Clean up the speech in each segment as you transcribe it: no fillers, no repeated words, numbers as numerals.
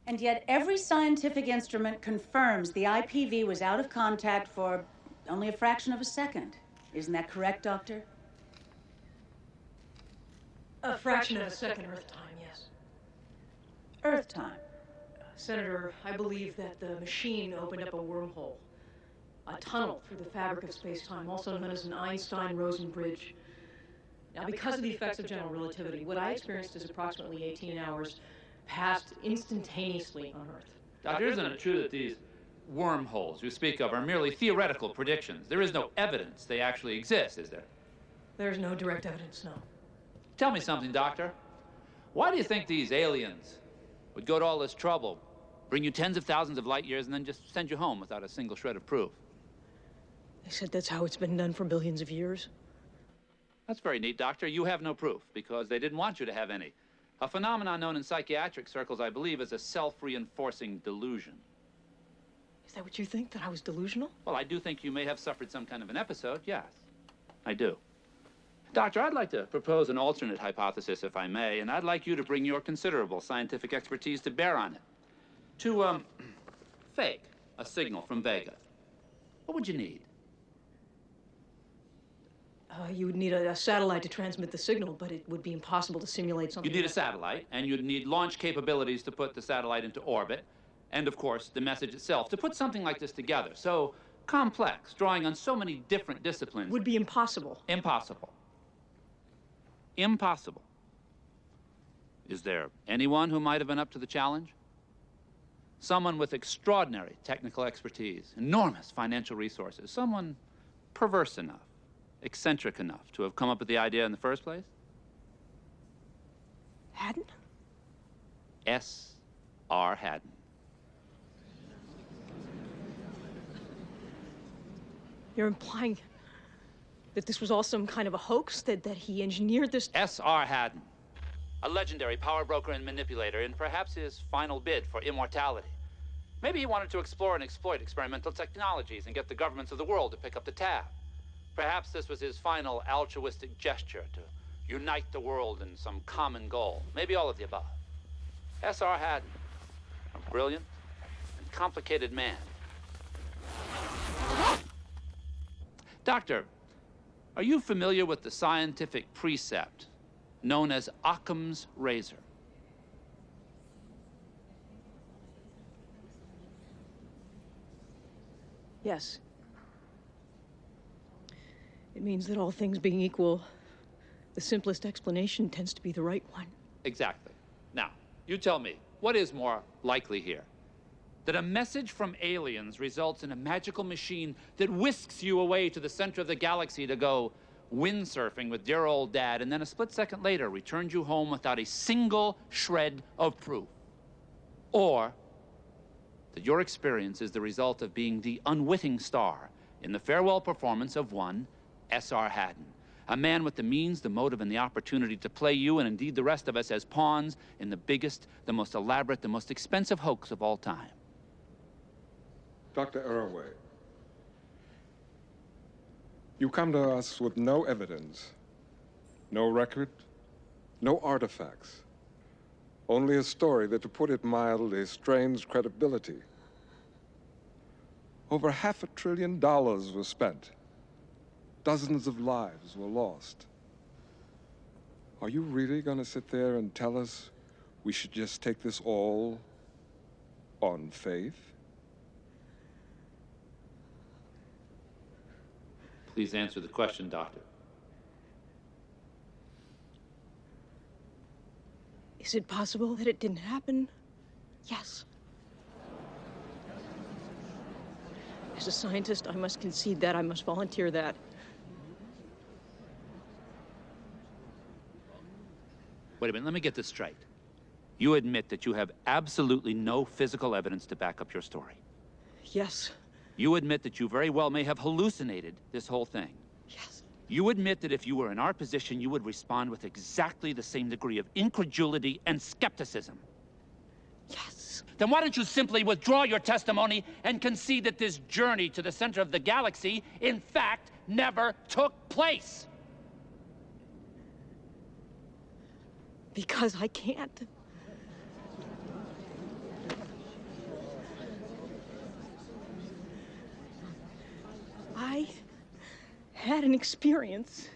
And yet every scientific instrument confirms the IPV was out of contact for only a fraction of a second. Isn't that correct, Doctor? A fraction of a second Earth time, yes. Earth time. Senator, I believe that the machine opened up a wormhole. A tunnel through the fabric of space-time, also known as an Einstein-Rosen bridge. Now, because of the effects of general relativity, what I experienced is approximately 18 hours passed instantaneously on Earth. Doctor, isn't it true that these wormholes you speak of are merely theoretical predictions? There is no evidence they actually exist, is there? There's no direct evidence, no. Tell me something, Doctor. Why do you think these aliens would go to all this trouble, bring you tens of thousands of light years, and then just send you home without a single shred of proof? They said that's how it's been done for billions of years. That's very neat, Doctor. You have no proof, because they didn't want you to have any. A phenomenon known in psychiatric circles, I believe, as a self-reinforcing delusion. Is that what you think, that I was delusional? Well, I do think you may have suffered some kind of an episode, yes. I do. Doctor, I'd like to propose an alternate hypothesis, if I may, and I'd like you to bring your considerable scientific expertise to bear on it. To, fake a signal from Vega, what would you need? You would need a satellite to transmit the signal, but it would be impossible to simulate something. You'd need a satellite, and you'd need launch capabilities to put the satellite into orbit, and of course, the message itself. To put something like this together, so complex, drawing on so many different disciplines. Would be impossible. Impossible. Impossible. Is there anyone who might have been up to the challenge? Someone with extraordinary technical expertise, enormous financial resources, someone perverse enough, eccentric enough to have come up with the idea in the first place? Haddon? S.R. Haddon. You're implying that this was all some kind of a hoax, that he engineered this? S.R. Haddon, a legendary power broker and manipulator in perhaps his final bid for immortality. Maybe he wanted to explore and exploit experimental technologies and get the governments of the world to pick up the tab. Perhaps this was his final altruistic gesture to unite the world in some common goal. Maybe all of the above. S.R. Haddon, a brilliant and complicated man. Doctor, are you familiar with the scientific precept known as Occam's razor? Yes. It means that all things being equal, the simplest explanation tends to be the right one. Exactly. Now, you tell me, what is more likely here? That a message from aliens results in a magical machine that whisks you away to the center of the galaxy to go windsurfing with dear old Dad, and then a split second later returns you home without a single shred of proof? Or that your experience is the result of being the unwitting star in the farewell performance of one S.R. Haddon, a man with the means, the motive, and the opportunity to play you, and indeed the rest of us, as pawns in the biggest, the most elaborate, the most expensive hoax of all time. Dr. Arroway, you come to us with no evidence, no record, no artifacts, only a story that, to put it mildly, strains credibility. Over $500 billion was spent. Dozens of lives were lost. Are you really going to sit there and tell us we should just take this all on faith? Please answer the question, Doctor. Is it possible that it didn't happen? Yes. As a scientist, I must concede that. I must volunteer that. Wait a minute, let me get this straight. You admit that you have absolutely no physical evidence to back up your story. Yes. You admit that you very well may have hallucinated this whole thing. Yes. You admit that if you were in our position, you would respond with exactly the same degree of incredulity and skepticism. Yes. Then why don't you simply withdraw your testimony and concede that this journey to the center of the galaxy, in fact, never took place? Because I can't. had an experience.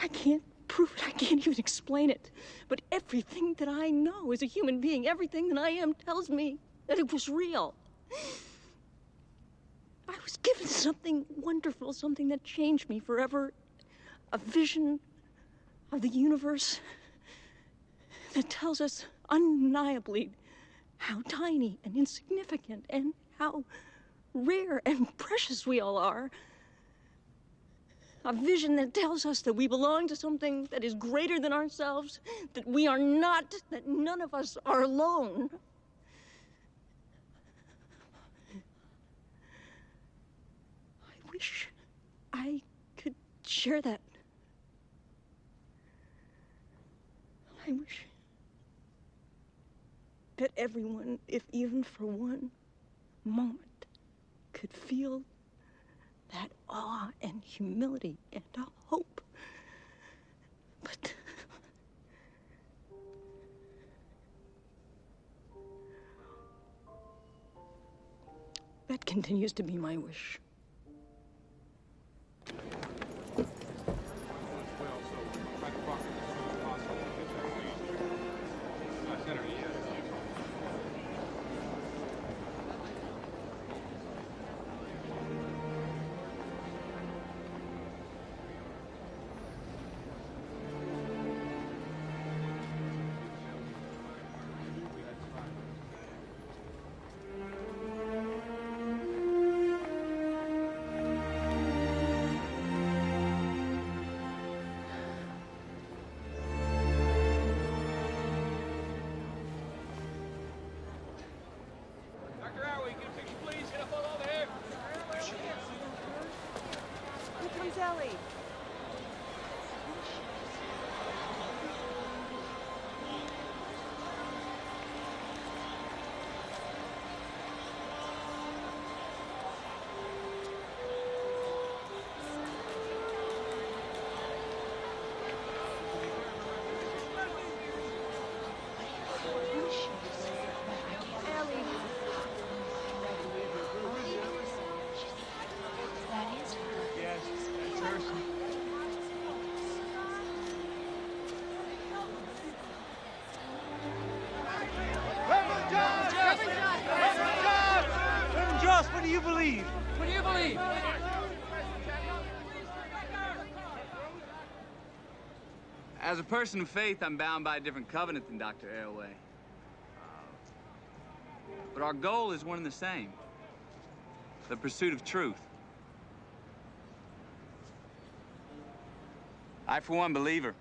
I can't prove it. I can't even explain it. But everything that I know as a human being, everything that I am tells me that it was real. I was given something wonderful, something that changed me forever. A vision of the universe that tells us undeniably how tiny and insignificant and how rare and precious we all are. A vision that tells us that we belong to something that is greater than ourselves, that we are not, that none of us are alone. I wish I could share that. I wish that everyone, if even for one moment, could feel that awe and humility and hope. But that continues to be my wish. Ellie. What do you believe? What do you believe? As a person of faith, I'm bound by a different covenant than Dr. Arroway. But our goal is one and the same. The pursuit of truth. I, for one, believer.